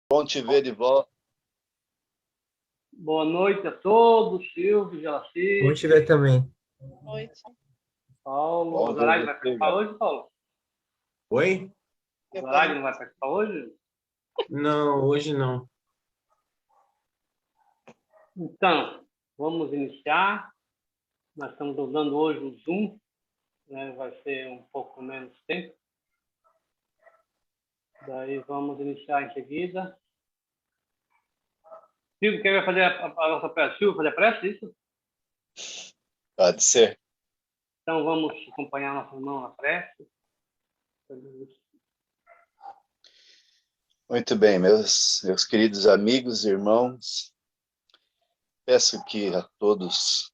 Bom te ver de volta. Boa noite a todos, Silvio, Jelaci. Bom te ver também. Boa noite. Paulo. O Zarag vai participar hoje, Paulo? Oi? O Zarag não vai participar hoje? Não, hoje não. Então, vamos iniciar. Nós estamos usando hoje o Zoom, né? Vai ser um pouco menos tempo. Daí vamos iniciar em seguida. Silvio, quem vai fazer a nossa prece? Silvio, fazer a prece, isso? Pode ser. Então vamos acompanhar nosso irmão na prece. Muito bem, meus queridos amigos e irmãos, peço a todos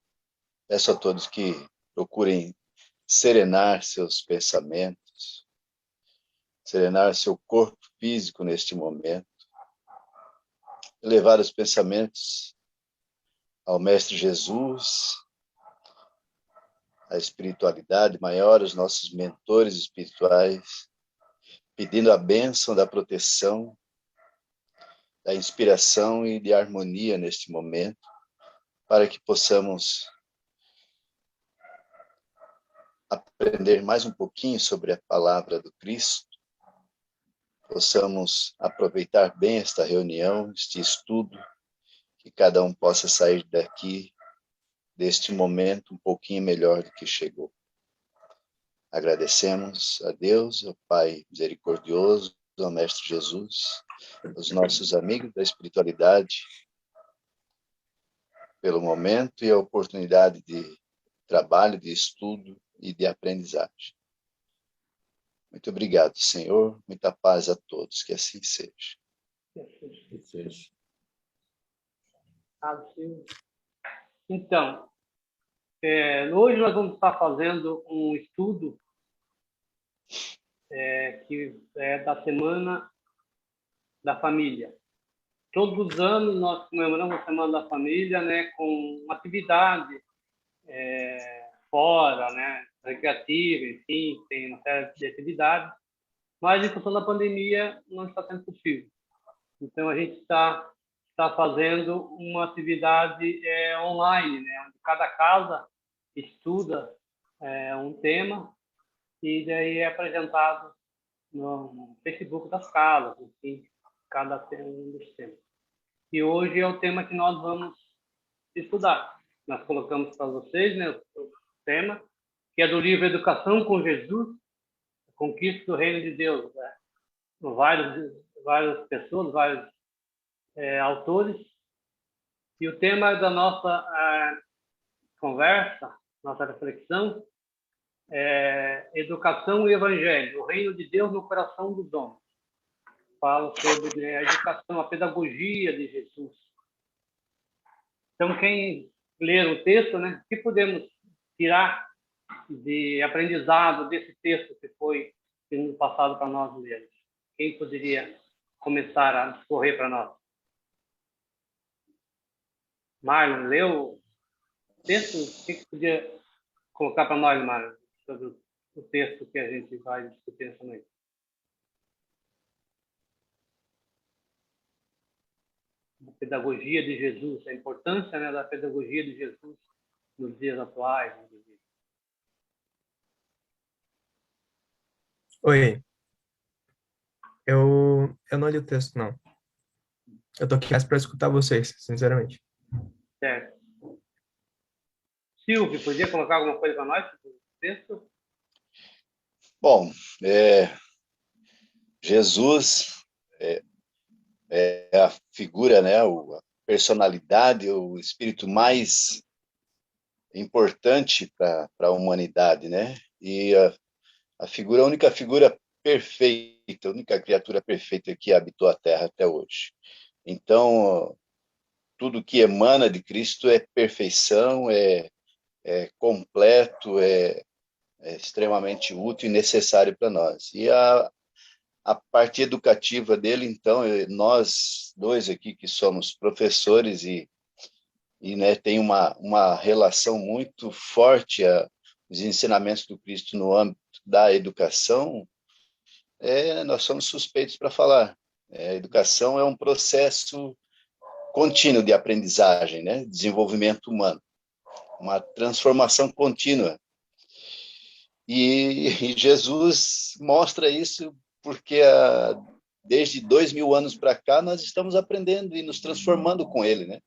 que procurem serenar seus pensamentos, serenar seu corpo físico neste momento, levar os pensamentos ao Mestre Jesus, à espiritualidade maior, os nossos mentores espirituais, pedindo a bênção da proteção, da inspiração e de harmonia neste momento, para que possamos aprender mais um pouquinho sobre a palavra do Cristo, possamos aproveitar bem esta reunião, este estudo, que cada um possa sair daqui, deste momento, um pouquinho melhor do que chegou. Agradecemos a Deus, ao Pai misericordioso, ao Mestre Jesus, aos nossos amigos da espiritualidade, pelo momento e a oportunidade de trabalho, de estudo e de aprendizagem. Muito obrigado, Senhor. Muita paz a todos. Que assim seja. Então, hoje nós vamos estar fazendo um estudo que é da Semana da Família. Todos os anos nós comemoramos a Semana da Família, né, com uma atividade fora, né, recreativa, enfim, tem uma série de atividades, mas em função da pandemia não está sendo possível. Então a gente está fazendo uma atividade online, né, onde cada casa estuda um tema e daí é apresentado no Facebook das casas, enfim, cada um dos temas. E hoje é o tema que nós vamos estudar. Nós colocamos para vocês, né, o tema, que é do livro Educação com Jesus, a Conquista do Reino de Deus. Né? Várias pessoas, vários autores. E o tema da nossa conversa, nossa reflexão, é Educação e Evangelho, o Reino de Deus no coração dos homens. Fala sobre a educação, a pedagogia de Jesus. Então, quem ler o texto, né, o que podemos tirar de aprendizado desse texto que foi sendo passado para nós lermos? Quem poderia começar a discorrer para nós? Marlon, leu o texto? O que podia colocar para nós, Marlon, sobre o texto que a gente vai discutir nessa noite? A pedagogia de Jesus, a importância, né, da pedagogia de Jesus nos dias atuais. Inclusive. Oi. Eu não li o texto, não. Eu tô aqui mais para escutar vocês, sinceramente. Certo. Silvio, podia colocar alguma coisa para nós sobre o texto? Bom, Jesus é a figura, né, a personalidade, o espírito mais importante para a humanidade, né? E a única figura perfeita, a única criatura perfeita que habitou a Terra até hoje. Então, tudo que emana de Cristo é perfeição, é completo, é extremamente útil e necessário para nós. E a parte educativa dele, então, nós dois aqui que somos professores e né, tem uma relação muito forte os ensinamentos do Cristo no âmbito da educação, nós somos suspeitos para falar. A educação é um processo contínuo de aprendizagem, né? Desenvolvimento humano, uma transformação contínua. E Jesus mostra isso porque desde 2000 anos para cá nós estamos aprendendo e nos transformando com ele, né?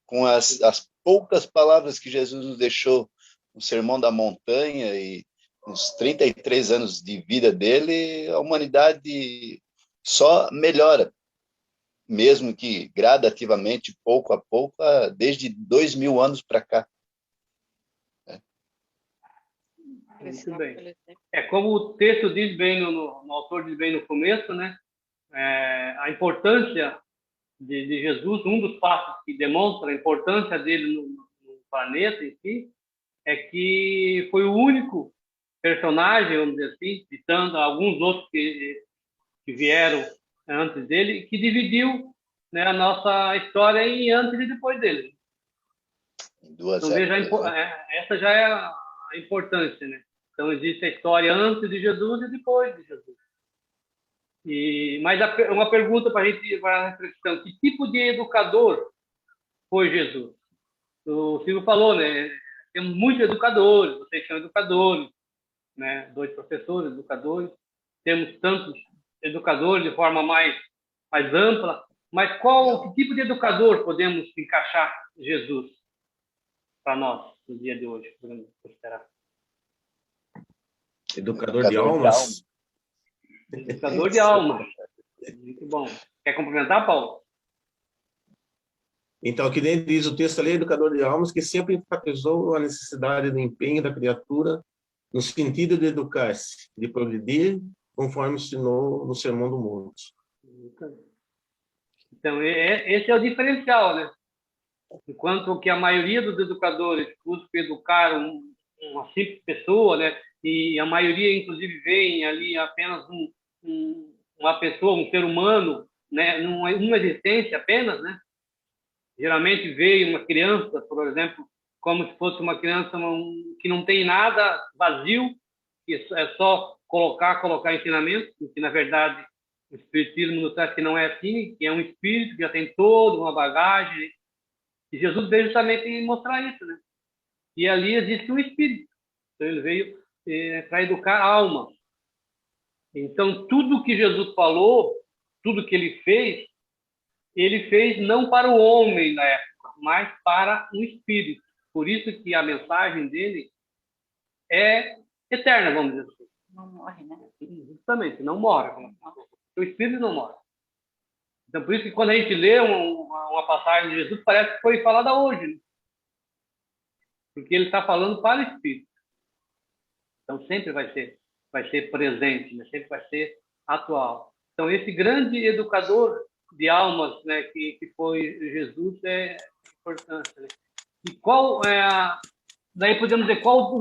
Com as poucas palavras que Jesus nos deixou no Sermão da Montanha e nos 33 anos de vida dele, a humanidade só melhora, mesmo que gradativamente, pouco a pouco, desde 2000 anos para cá. Muito bem. Como o texto diz bem, o autor diz bem no começo, né? A importância de Jesus, um dos fatos que demonstra a importância dele no planeta em si, é que foi o único personagem, vamos dizer assim, citando alguns outros que vieram antes dele, que dividiu, né, a nossa história em antes e depois dele. Então, veja, essa já é a importância, né? Então, existe a história antes de Jesus e depois de Jesus. Mas uma pergunta para a gente, para a reflexão: que tipo de educador foi Jesus? O Silvio falou, né? Temos muitos educadores, vocês são educadores, né? 2 professores, educadores. Temos tantos educadores de forma mais ampla. Mas que tipo de educador podemos encaixar Jesus para nós no dia de hoje? Podemos considerar? Educador de almas. Educador de alma. Muito bom. Quer complementar, Paulo? Então, que nem diz o texto ali, educador de almas, que sempre enfatizou a necessidade do empenho da criatura no sentido de educar-se, de progredir, conforme ensinou no Sermão do Monte. Então, esse é o diferencial, né? Enquanto que a maioria dos educadores busca educar uma simples pessoa, né? E a maioria, inclusive, vem ali apenas uma pessoa, um ser humano, né? Uma existência apenas, né? Geralmente veio uma criança, por exemplo, como se fosse uma criança que não tem nada, vazio, que é só colocar ensinamento, que na verdade o Espiritismo nos traz que não é assim, que é um espírito que já tem toda uma bagagem. E Jesus veio justamente mostrar isso, né? E ali existe um espírito. Então ele veio para educar a alma. Então tudo que Jesus falou, tudo que ele fez não para o homem na época, mas para o espírito. Por isso que a mensagem dele é eterna, vamos dizer assim. Não morre, né? Justamente, não morre. O espírito não morre. Então, por isso que quando a gente lê uma passagem de Jesus, parece que foi falada hoje, né? Porque ele está falando para o espírito. Então, sempre vai ser presente, né? Sempre vai ser atual. Então, esse grande educador de almas, né, que foi Jesus, é importante. Né? E daí podemos dizer qual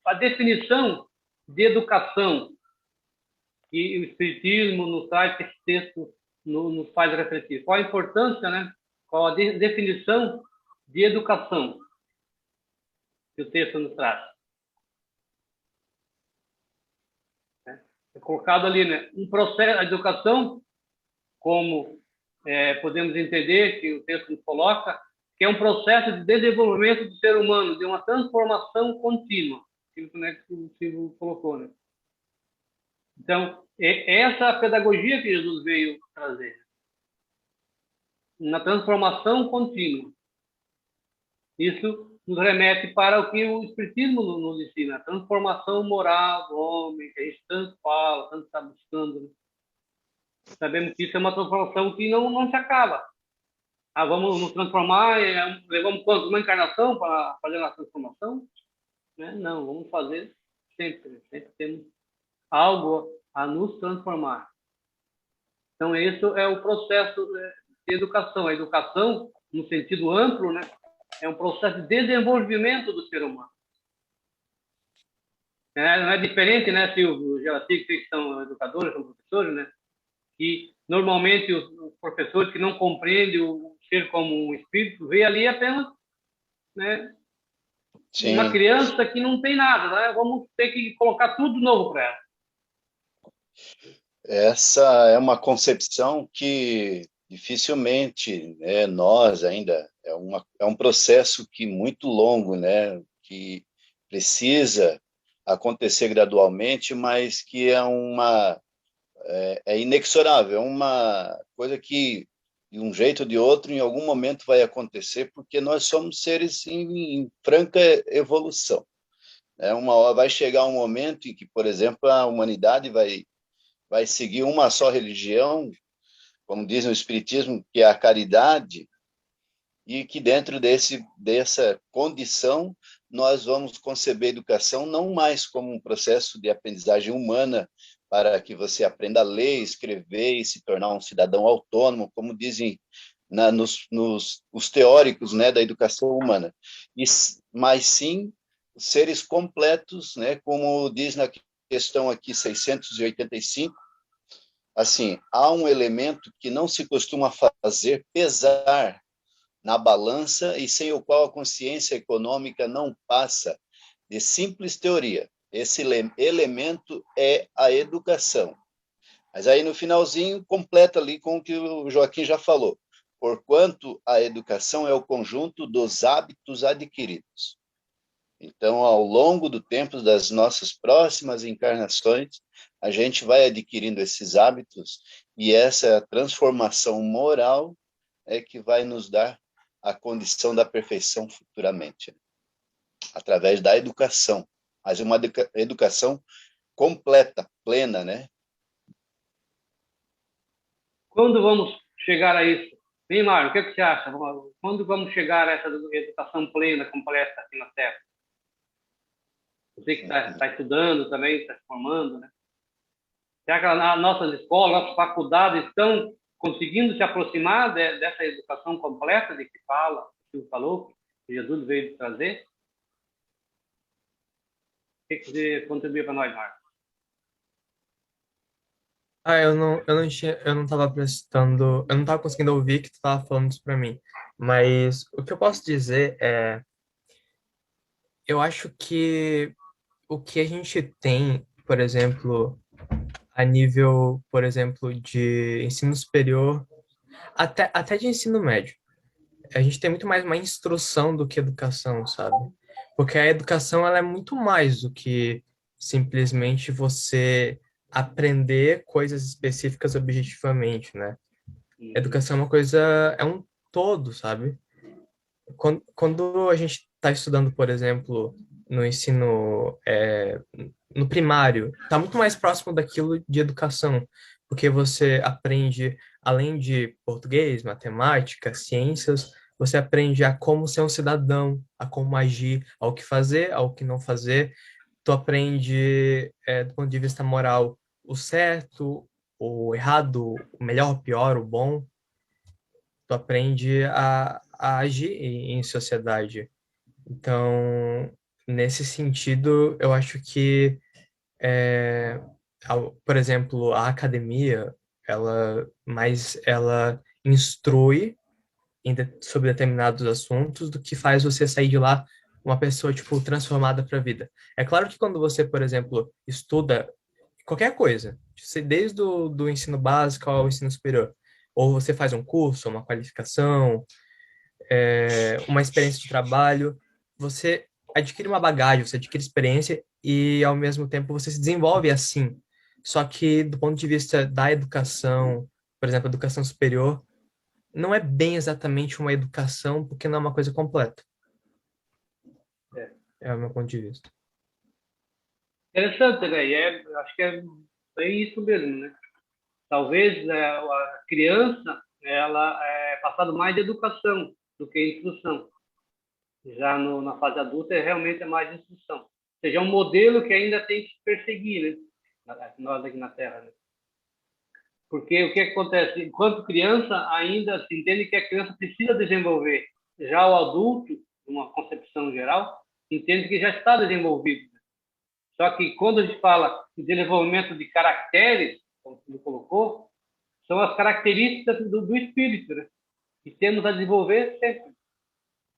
a definição de educação que o Espiritismo nos traz, que esse texto nos faz refletir. Qual a importância, né? Qual a definição de educação que o texto nos traz? É colocado ali, né? Um processo, a educação, como podemos entender que o texto nos coloca, que é um processo de desenvolvimento do ser humano, de uma transformação contínua, que o Silvio colocou, né? Então, essa pedagogia que Jesus veio trazer, na transformação contínua, isso nos remete para o que o Espiritismo nos ensina, a transformação moral do homem, que a gente tanto fala, tanto está buscando, né? Sabemos que isso é uma transformação que não se acaba. Vamos nos transformar, levamos quanto? Uma encarnação para fazer a transformação? Né? Não, vamos fazer sempre. Sempre temos algo a nos transformar. Então, esse é o processo de educação. A educação, no sentido amplo, né, é um processo de desenvolvimento do ser humano. Não é diferente, né, Silvio, Geraci, que são educadores, são professores, né, que normalmente os professores que não compreendem o ser como um espírito, vê ali apenas, né, uma criança que não tem nada, né? Vamos ter que colocar tudo novo para ela. Essa é uma concepção que dificilmente, né, nós ainda é um processo que muito longo, né, que precisa acontecer gradualmente, mas que é inexorável, é uma coisa que de um jeito ou de outro em algum momento vai acontecer, porque nós somos seres em franca evolução. Uma hora vai chegar um momento em que, por exemplo, a humanidade vai seguir uma só religião, como diz no Espiritismo, que é a caridade, e que dentro dessa condição nós vamos conceber a educação não mais como um processo de aprendizagem humana para que você aprenda a ler, escrever e se tornar um cidadão autônomo, como dizem os teóricos, né, da educação humana, mas sim seres completos, né, como diz na questão aqui 685, assim, há um elemento que não se costuma fazer pesar na balança e sem o qual a consciência econômica não passa de simples teoria. Esse elemento é a educação. Mas aí no finalzinho completa ali com o que o Joaquim já falou. Porquanto a educação é o conjunto dos hábitos adquiridos. Então, ao longo do tempo das nossas próximas encarnações, a gente vai adquirindo esses hábitos e essa transformação moral é que vai nos dar a condição da perfeição futuramente, através da educação, mas uma educação completa, plena, né? Quando vamos chegar a isso? Bem, Mário, o que, é que você acha? Quando vamos chegar a essa educação plena, completa aqui na Terra? Você que está estudando também, está se formando, né? Será que as nossas escolas, nossas faculdades estão conseguindo se aproximar dessa educação completa de que fala, que o falou, que Jesus veio trazer? O que você contribui para nós, Marcos? Eu não tava prestando, eu não tava conseguindo ouvir que tu tava falando isso pra mim. Mas o que eu posso dizer é, eu acho que o que a gente tem, por exemplo, a nível, por exemplo, de ensino superior, até de ensino médio, a gente tem muito mais uma instrução do que educação, sabe? Porque a educação, ela é muito mais do que simplesmente você aprender coisas específicas objetivamente, né? Uhum. Educação é uma coisa, é um todo, sabe? Quando a gente está estudando, por exemplo, no ensino, no primário, está muito mais próximo daquilo de educação, porque você aprende, além de português, matemática, ciências, você aprende a como ser um cidadão, a como agir, ao que fazer, ao que não fazer. Tu aprende, do ponto de vista moral, o certo, o errado, o melhor, o pior, o bom. Tu aprende a agir em sociedade. Então, nesse sentido, eu acho que, por exemplo, a academia, ela instrui sobre determinados assuntos do que faz você sair de lá uma pessoa, tipo, transformada para a vida. É claro que quando você, por exemplo, estuda qualquer coisa, desde o do ensino básico ao ensino superior, ou você faz um curso, uma qualificação, uma experiência de trabalho, você adquire uma bagagem, você adquire experiência e, ao mesmo tempo, você se desenvolve assim. Só que, do ponto de vista da educação, por exemplo, educação superior, não é bem exatamente uma educação, porque não é uma coisa completa. É. É o meu ponto de vista. Interessante, né? Acho que é bem isso mesmo, né? Talvez a criança ela é passado mais de educação do que instrução. Já na fase adulta realmente é mais instrução. Ou seja, é um modelo que ainda tem que perseguir, né? Nós aqui na Terra, né? Porque o que acontece? Enquanto criança, ainda se entende que a criança precisa desenvolver. Já o adulto, uma concepção geral, entende que já está desenvolvido. Só que quando a gente fala de desenvolvimento de caracteres, como você colocou, são as características do espírito, né? Que temos a desenvolver sempre.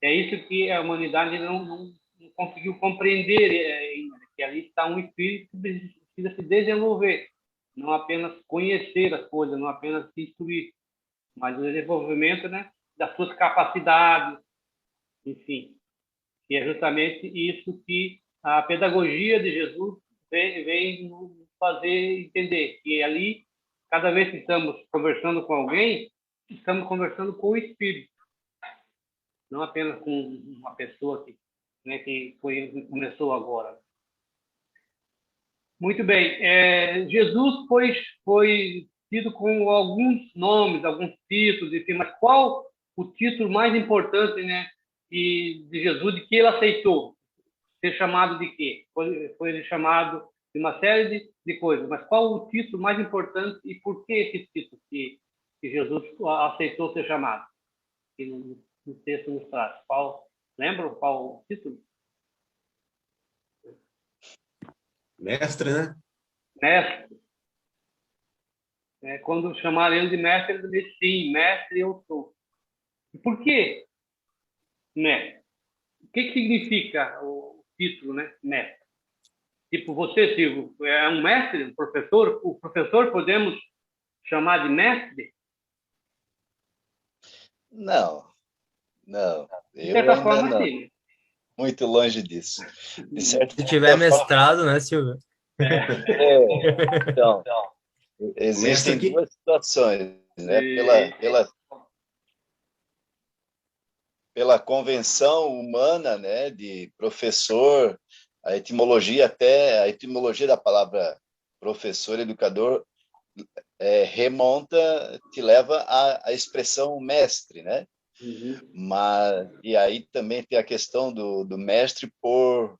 É isso que a humanidade não conseguiu compreender ainda, que ali está um espírito que precisa se desenvolver. não apenas conhecer as coisas, não apenas se instruir, mas o desenvolvimento, né, das suas capacidades, enfim. E é justamente isso que a pedagogia de Jesus vem nos fazer entender, que ali, cada vez que estamos conversando com alguém, estamos conversando com o Espírito, não apenas com uma pessoa que, né, que começou agora. Muito bem. Jesus foi tido com alguns nomes, alguns títulos, enfim, mas qual o título mais importante, né, de Jesus, de que ele aceitou? Ser chamado de quê? Foi chamado de uma série de coisas, mas qual o título mais importante e por que esse título que Jesus aceitou ser chamado? Que no texto nos traz. Lembram qual o título? Mestre, né? Mestre. Quando chamaram ele de mestre, ele disse sim, mestre eu sou. E por quê mestre? O que significa o título, né? Mestre. Tipo, você, Silvio, é um mestre, um professor? O professor podemos chamar de mestre? Não, não. De Eu certa ainda forma, não. sim. Muito longe disso. De certa Se tiver forma, mestrado, né, Silvio? então, O mestre existem aqui, duas situações, né? Pela convenção humana, né, de professor, a etimologia da palavra professor, educador, te leva à expressão mestre, né? Uhum. Mas e aí também tem a questão do mestre por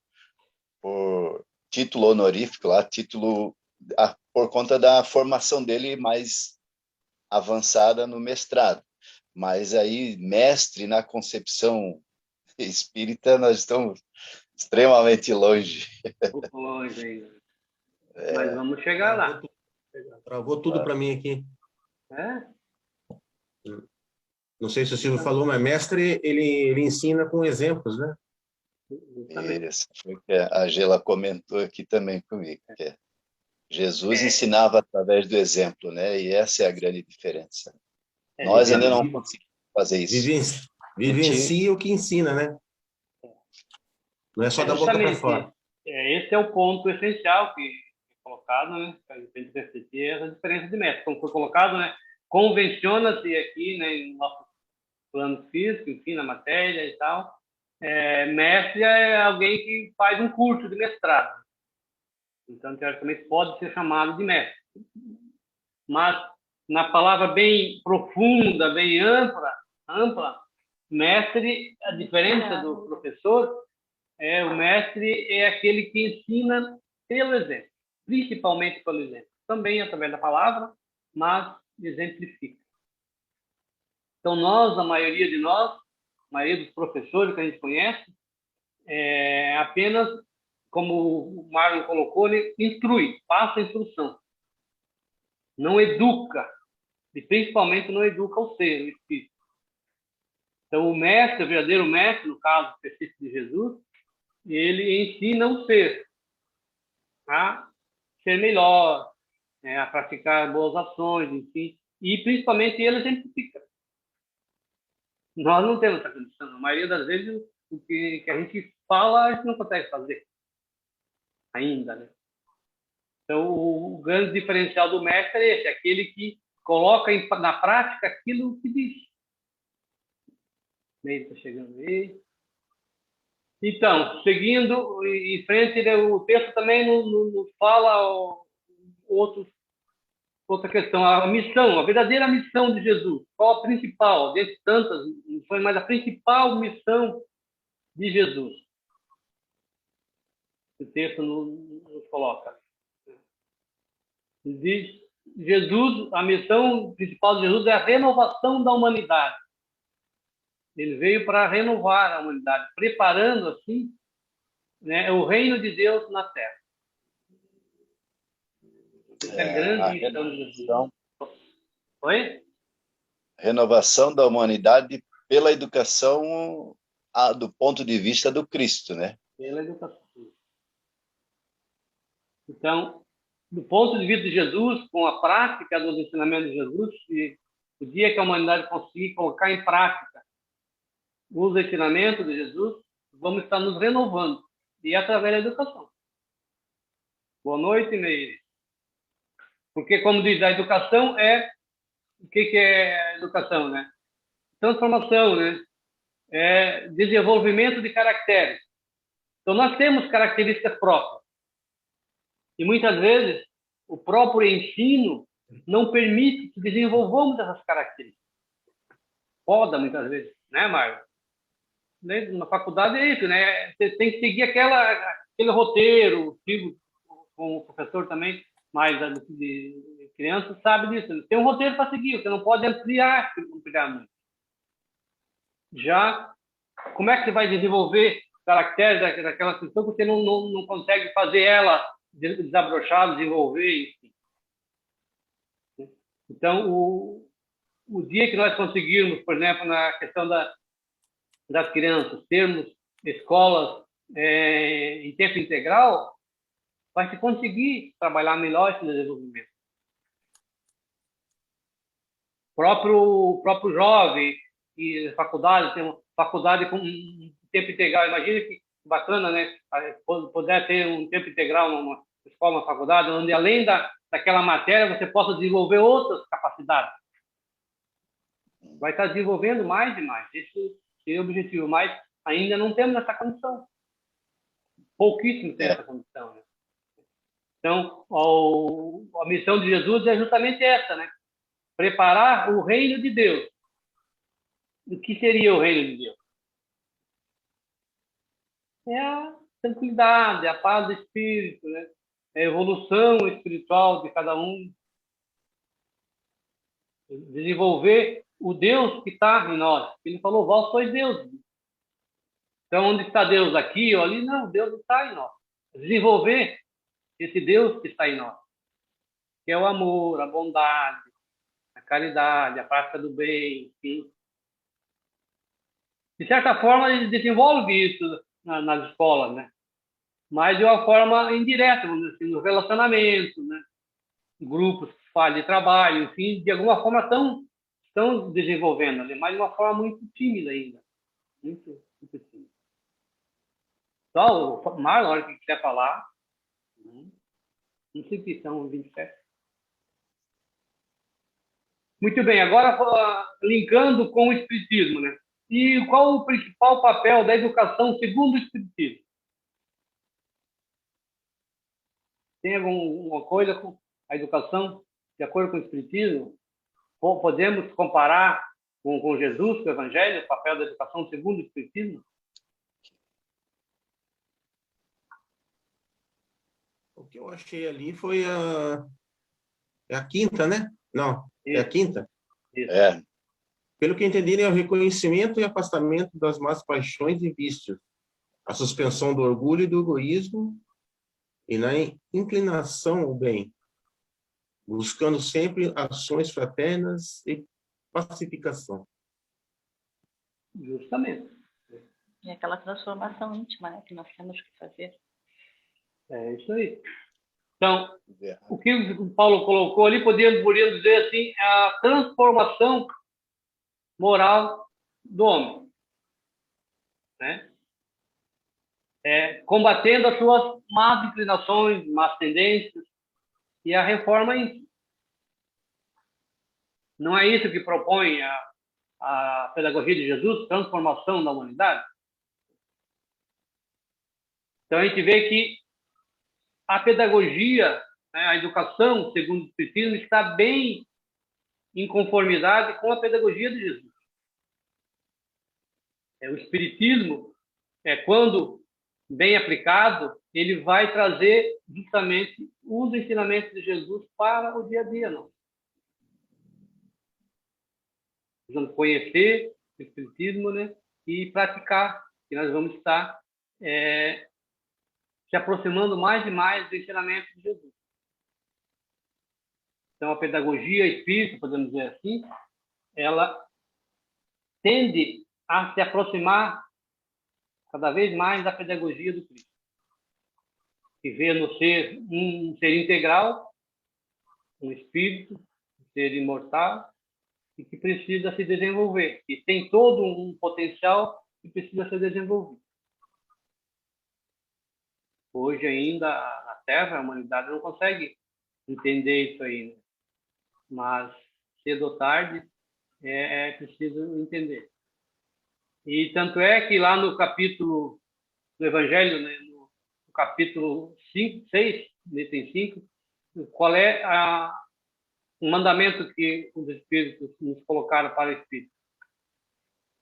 título honorífico lá, por conta da formação dele mais avançada no mestrado. Mas aí, mestre na concepção espírita, nós estamos extremamente longe. Um pouco longe ainda. Mas vamos chegar lá. travou tudo para mim aqui. É? Não sei se o Silvio falou, mas mestre, ele ensina com exemplos, né? Isso foi o que a Gela comentou aqui também comigo, que Jesus ensinava através do exemplo, né? E essa é a grande diferença. Nós ainda não conseguimos fazer isso. Vivencia o que ensina, né? Não é só da boca para fora. Esse é o ponto essencial que é colocado, né? A gente tem que refletir essa diferença de mestre. Como foi colocado, né? Convenciona-se aqui, né, em nosso plano físico, enfim, na matéria e tal. Mestre é alguém que faz um curso de mestrado. Então, teoricamente, pode ser chamado de mestre. Mas, na palavra bem profunda, bem ampla, mestre, a diferença do professor, o mestre é aquele que ensina pelo exemplo, principalmente pelo exemplo. Também através da palavra, mas exemplifica. Então, a maioria de nós, a maioria dos professores que a gente conhece, apenas, como o Marlon colocou, ele instrui, passa a instrução. Não educa, e principalmente não educa o ser, o espírito. Então, o mestre, o verdadeiro mestre, no caso específico de Jesus, ele ensina o ser a ser melhor, a praticar boas ações, enfim, e principalmente ele exemplifica. Nós não temos essa condição. A maioria das vezes, o que a gente fala, a gente não consegue fazer ainda, né? Então, o grande diferencial do mestre é esse, aquele que coloca na prática aquilo que diz. Meio está chegando aí. Então, seguindo em frente, o texto também nos fala outra questão, a missão, a verdadeira missão de Jesus. Qual a principal? Dentre tantas missões, mas a principal missão de Jesus. O texto nos coloca. Diz Jesus, a missão principal de Jesus é a renovação da humanidade. Ele veio para renovar a humanidade, preparando assim, né, o reino de Deus na Terra. Essa é a grande missão de Jesus. Oi? Renovação da humanidade pela educação do ponto de vista do Cristo, né? Pela educação. Então, do ponto de vista de Jesus, com a prática dos ensinamentos de Jesus, e o dia que a humanidade conseguir colocar em prática os ensinamentos de Jesus, vamos estar nos renovando, e através da educação. Boa noite, Meire. Porque, como diz, a educação é... O que é educação, né? Transformação, né? É desenvolvimento de caracteres. Então, nós temos características próprias. E, muitas vezes, o próprio ensino não permite que desenvolvamos essas características. Poda, muitas vezes, né, Mário? Na faculdade é isso, né? Você tem que seguir aquele roteiro, sigo com o professor também, mas de criança sabe disso. Tem um roteiro para seguir, você não pode ampliar muito. Já, como é que você vai desenvolver caracteres daquela questão que você não consegue fazer ela desabrochar, desenvolver, enfim. Então, o dia que nós conseguirmos, por exemplo, na questão das crianças, termos escolas em tempo integral, vai se conseguir trabalhar melhor esse desenvolvimento. O próprio jovem e faculdade, tem uma faculdade com um tempo integral. Imagina que bacana, né? Poder ter um tempo integral numa escola, uma faculdade, onde além daquela matéria você possa desenvolver outras capacidades. Vai estar desenvolvendo mais e mais. Esse é o objetivo, mas ainda não temos essa condição. Pouquíssimo tem essa condição, né? Então, a missão de Jesus é justamente essa, né? Preparar o reino de Deus. O que seria o reino de Deus? É a tranquilidade, a paz do espírito, né? A evolução espiritual de cada um. Desenvolver o Deus que está em nós. Ele falou, vós sois Deus. Então, onde está Deus? Aqui ou ali? Não, Deus está em nós. Desenvolver esse Deus que está em nós, que é o amor, a bondade, a caridade, a prática do bem, enfim. De certa forma, ele desenvolve isso nas escolas, né? Mas de uma forma indireta, vamos dizer assim, nos relacionamentos, né? Grupos que fazem de trabalho, enfim, de alguma forma estão desenvolvendo ali, mas de uma forma muito tímida ainda. Muito tímida. Só o Marlon, na hora que quiser falar, não sei que são 27. Muito bem, agora linkando com o Espiritismo, né? E qual o principal papel da educação segundo o Espiritismo? Tem alguma coisa com a educação de acordo com o Espiritismo? Ou podemos comparar com Jesus, com o Evangelho, o papel da educação segundo o Espiritismo? O que eu achei ali foi a quinta, né? Não, Isso. É a quinta? Isso. Pelo que entendi, é o reconhecimento e afastamento das más paixões e vícios, a suspensão do orgulho e do egoísmo e na inclinação ao bem, buscando sempre ações fraternas e pacificação. Justamente. E aquela transformação íntima, né, que nós temos que fazer. É isso aí. Então, o que o Paulo colocou ali, podíamos dizer assim, é a transformação moral do homem, né? Combatendo as suas más inclinações, más tendências, e a reforma em si. Não é isso que propõe a pedagogia de Jesus, transformação da humanidade? Então, a gente vê que a pedagogia, né, a educação, segundo o Espiritismo, está bem em conformidade com a pedagogia de Jesus. O Espiritismo, quando bem aplicado, ele vai trazer justamente os ensinamentos de Jesus para o dia a dia. Não? Vamos conhecer o Espiritismo, né, e praticar, que nós vamos estar se aproximando mais e mais do ensinamento de Jesus. Então, a pedagogia espírita, podemos dizer assim, ela tende a se aproximar cada vez mais da pedagogia do Cristo. que vê no ser um ser integral, um espírito, um ser imortal, e que precisa se desenvolver, e tem todo um potencial que precisa ser desenvolvido. Hoje ainda a Terra, a humanidade não consegue entender isso aí, né? Mas cedo ou tarde é preciso entender. E tanto é que lá no capítulo do Evangelho, né, no capítulo 5, 6, item 5, qual é o mandamento que os espíritos nos colocaram para o espírito?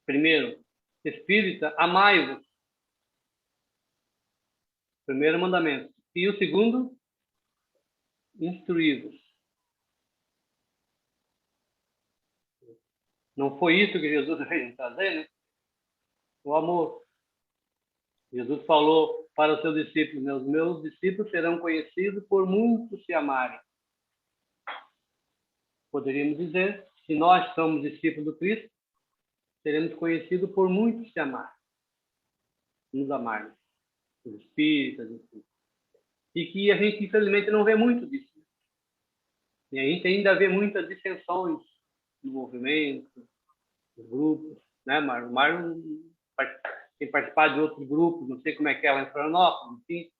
Primeiro, espírita, amai-vos. Primeiro mandamento. E o segundo, instruí-vos. Não foi isso que Jesus veio trazer, né? O amor. Jesus falou para os seus discípulos, né? Os meus discípulos serão conhecidos por muitos se amarem. Poderíamos dizer, se nós somos discípulos do Cristo, seremos conhecidos por muitos se amarem. Nos amarem. Os espíritas, enfim. E que a gente, infelizmente, não vê muito disso. E a gente ainda vê muitas dissensões no movimento, nos grupos, né, Mário? O Mário tem participado de outros grupos, não sei como é que é lá em Florianópolis, enfim.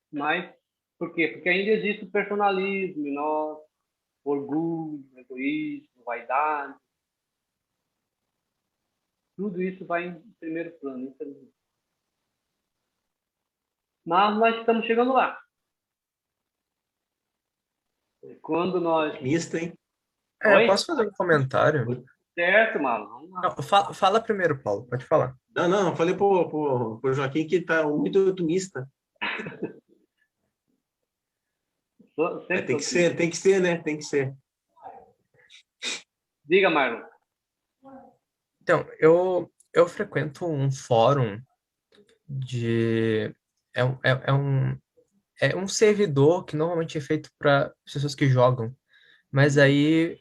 Mas, por quê? Porque ainda existe o personalismo em nós, orgulho, egoísmo, vaidade. Tudo isso vai em primeiro plano, infelizmente. Mas nós estamos chegando lá. Quando nós... Mista, hein? Eu posso fazer um comentário? Certo, Marlon. Vamos lá. Não, fala primeiro, Paulo. Pode falar. Não, falei pro Joaquim que tá muito otimista. Tem que ser, né? Tem que ser. Diga, Marlon. Então, eu frequento um fórum de... É um servidor que normalmente é feito para pessoas que jogam. Mas aí,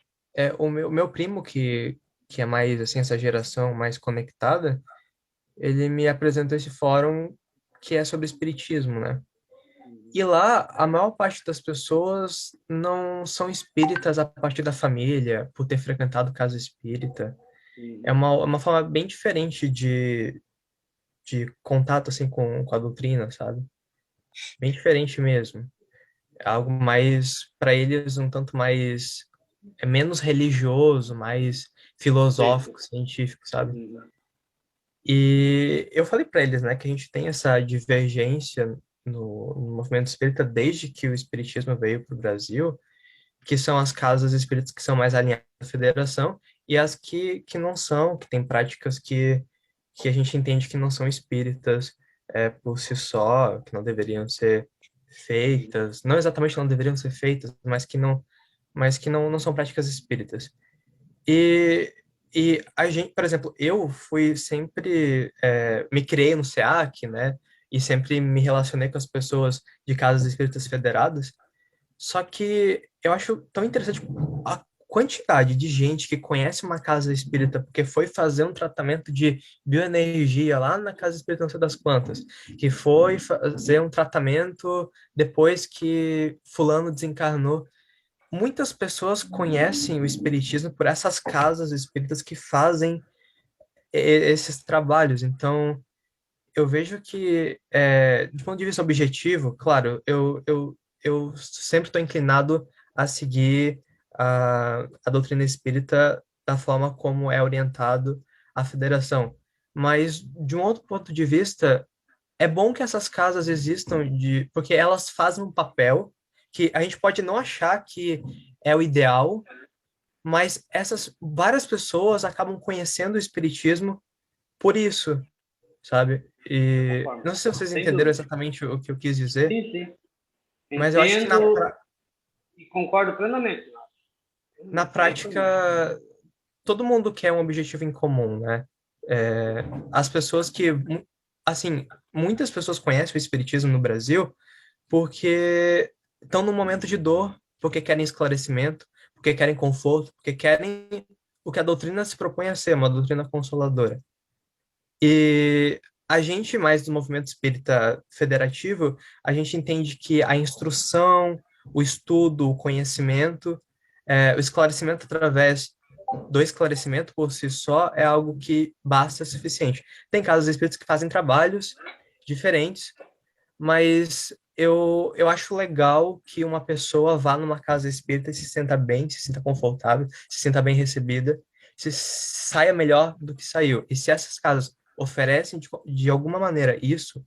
o meu primo, que é mais, assim, essa geração mais conectada, ele me apresentou esse fórum que é sobre espiritismo, né? E lá, a maior parte das pessoas não são espíritas a partir da família, por ter frequentado casa espírita. É uma forma bem diferente de contato, assim, com a doutrina, sabe? Bem diferente mesmo. É algo mais, para eles, um tanto mais, menos religioso, mais filosófico, científico, sabe? E eu falei para eles, né, que a gente tem essa divergência no movimento espírita desde que o espiritismo veio para o Brasil, que são as casas espíritas que são mais alinhadas à federação e as que não são, que têm práticas que a gente entende que não são espíritas por si só, que não deveriam ser feitas, não exatamente não deveriam ser feitas, mas que não são práticas espíritas. E a gente, por exemplo, eu fui sempre, me criei no SEAC, né, e sempre me relacionei com as pessoas de casas espíritas federadas, só que eu acho tão interessante a quantidade de gente que conhece uma casa espírita porque foi fazer um tratamento de bioenergia lá na casa espírita não sei das quantas, que foi fazer um tratamento depois que fulano desencarnou. Muitas pessoas conhecem o espiritismo por essas casas espíritas que fazem esses trabalhos. Então, eu vejo que, do ponto de vista objetivo, claro, eu sempre estou inclinado a seguir a doutrina espírita da forma como é orientado a federação. Mas, de um outro ponto de vista, é bom que essas casas existam, porque elas fazem um papel que a gente pode não achar que é o ideal, mas essas várias pessoas acabam conhecendo o espiritismo por isso, sabe? E não sei se vocês entenderam exatamente o que eu quis dizer, Sim. mas eu acho que e concordo plenamente. na prática todo mundo quer um objetivo em comum, né? As pessoas que, assim, muitas pessoas conhecem o espiritismo no Brasil porque estão num momento de dor, porque querem esclarecimento, porque querem conforto, porque querem o que a doutrina se propõe a ser, uma doutrina consoladora. E a gente, mais do movimento espírita federativo, a gente entende que a instrução, o estudo, o conhecimento, o esclarecimento através do esclarecimento por si só é algo que basta, é suficiente. Tem casos espíritas que fazem trabalhos diferentes, mas eu acho legal que uma pessoa vá numa casa espírita e se sinta bem, se sinta confortável, se sinta bem recebida, se saia melhor do que saiu. E se essas casas oferecem de alguma maneira isso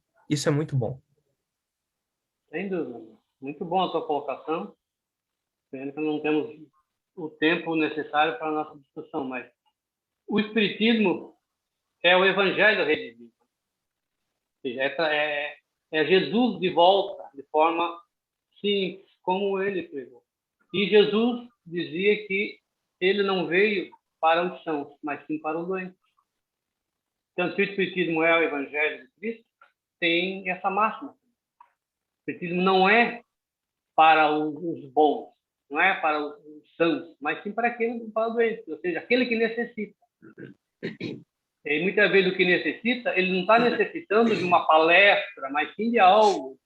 é muito bom. Sem dúvida. Muito bom a tua colocação. Pena que não temos o tempo necessário para a nossa discussão, mas o Espiritismo é o Evangelho redivivo. Ou seja, é Jesus de volta, de forma simples, como ele pregou. E Jesus dizia que ele não veio para os sãos, mas sim para os doentes. Então, se o Espiritismo é o Evangelho de Cristo, tem essa máxima. O Espiritismo não é para os bons, não é para os sãos, mas sim para os doentes, ou seja, aquele que necessita. E muitas vezes o que necessita, ele não está necessitando de uma palestra, mas sim de algo.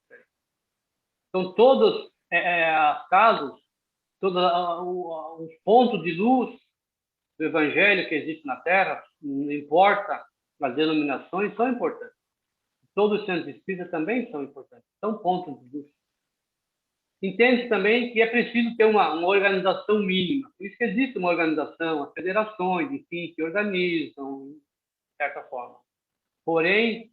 Então, todos os casos, todos os pontos de luz do Evangelho que existe na Terra, não importa as denominações, são importantes. Todos os centros espíritas também são importantes, são pontos de luz. Entende também que é preciso ter uma organização mínima. Por isso que existe uma organização, as federações, enfim, que organizam, de certa forma. Porém,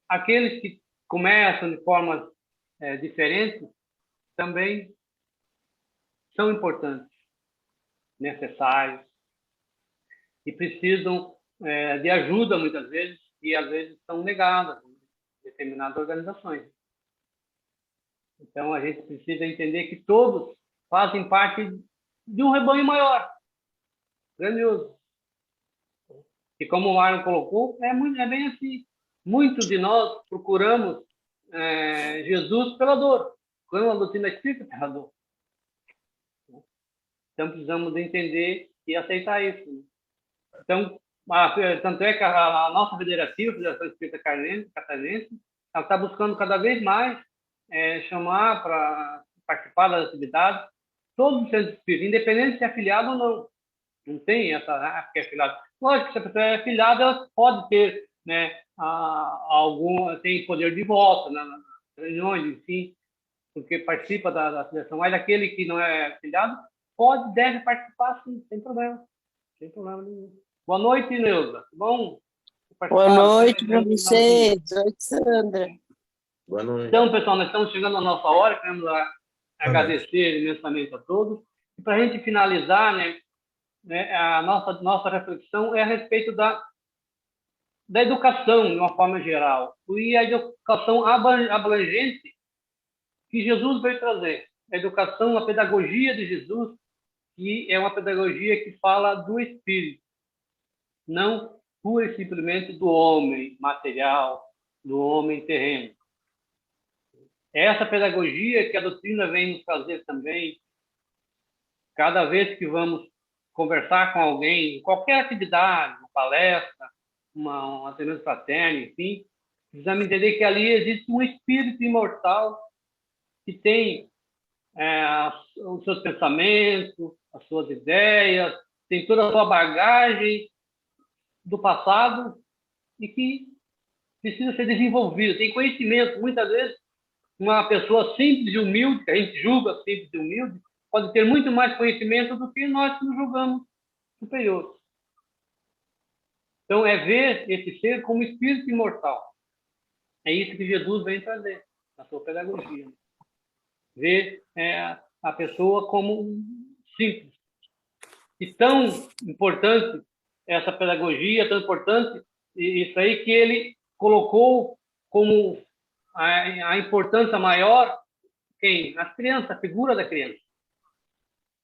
aqueles que começam de formas diferentes também são importantes, necessários, e precisam de ajuda, muitas vezes, e às vezes são negadas em determinadas organizações. Então, a gente precisa entender que todos fazem parte de um rebanho maior, grandioso. E como o Mário colocou, é bem assim. Muitos de nós procuramos Jesus pela dor, procuramos a doutrina espírita pela dor. Então, precisamos entender e aceitar isso. Então, tanto é que a nossa federativa, a Federação Espírita Catarinense, ela está buscando cada vez mais chamar para participar das atividades todos os centros espíritas, independente de ser afiliado ou não. Não tem essa que é afiliado. Lógico que se a pessoa é afiliada, ela pode ter, né, tem poder de voto nas reuniões, enfim, porque participa da federação. Mas aquele que não é afiliado deve participar, sim, sem problema. Sem problema nenhum. Boa noite, Neuza. Bom Boa noite para vocês. Oi, Sandra. Boa noite. Então, pessoal, nós estamos chegando à nossa hora. Queremos agradecer imensamente a todos. E para a gente finalizar, né, a nossa reflexão é a respeito da educação, de uma forma geral. E a educação abrangente que Jesus veio trazer. A educação, a pedagogia de Jesus, que é uma pedagogia que fala do espírito, não pura e simplesmente do homem material, do homem terreno. É essa pedagogia que a doutrina vem nos trazer também. Cada vez que vamos conversar com alguém, em qualquer atividade, uma palestra, uma atendimento fraterno, enfim, precisamos entender que ali existe um espírito imortal que tem os seus pensamentos, as suas ideias, tem toda a sua bagagem do passado e que precisa ser desenvolvido. Tem conhecimento. Muitas vezes, uma pessoa simples e humilde, que a gente julga simples e humilde, pode ter muito mais conhecimento do que nós que nos julgamos superiores. Então, é ver esse ser como espírito imortal. É isso que Jesus vem trazer na sua pedagogia. Ver a pessoa como simples. E tão importante essa pedagogia, tão importante isso aí que ele colocou como a importância maior quem? As crianças, a figura da criança.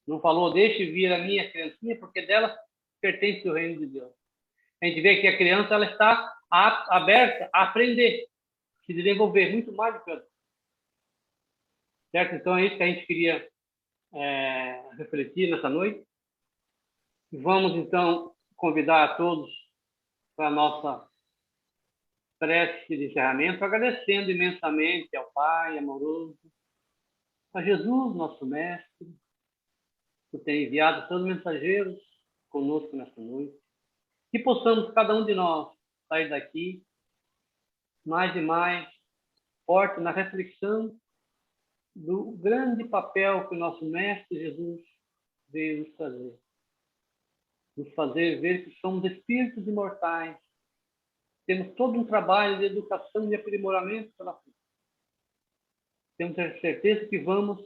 Não falou, deixe vir a minha criancinha, porque dela pertence o reino de Deus. A gente vê que a criança ela está aberta a aprender, se desenvolver muito mais do que outra. Certo? Então é isso que a gente queria refletir nessa noite. Vamos então convidar a todos para a nossa prece de encerramento, agradecendo imensamente ao Pai amoroso, a Jesus, nosso Mestre, por ter enviado seus mensageiros conosco nesta noite, que possamos, cada um de nós, sair daqui mais e mais forte na reflexão do grande papel que o nosso Mestre Jesus veio nos trazer. Nos fazer ver que somos espíritos imortais. Temos todo um trabalho de educação e de aprimoramento pela frente. Temos a certeza que vamos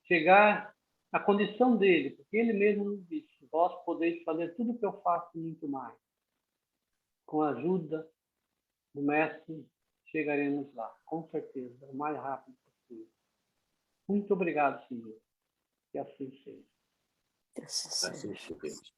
chegar à condição dele, porque ele mesmo nos disse: vós podeis fazer tudo o que eu faço e muito mais. Com a ajuda do Mestre, chegaremos lá, com certeza, o mais rápido possível. Muito obrigado, Senhor. Que assim seja. Assim seja.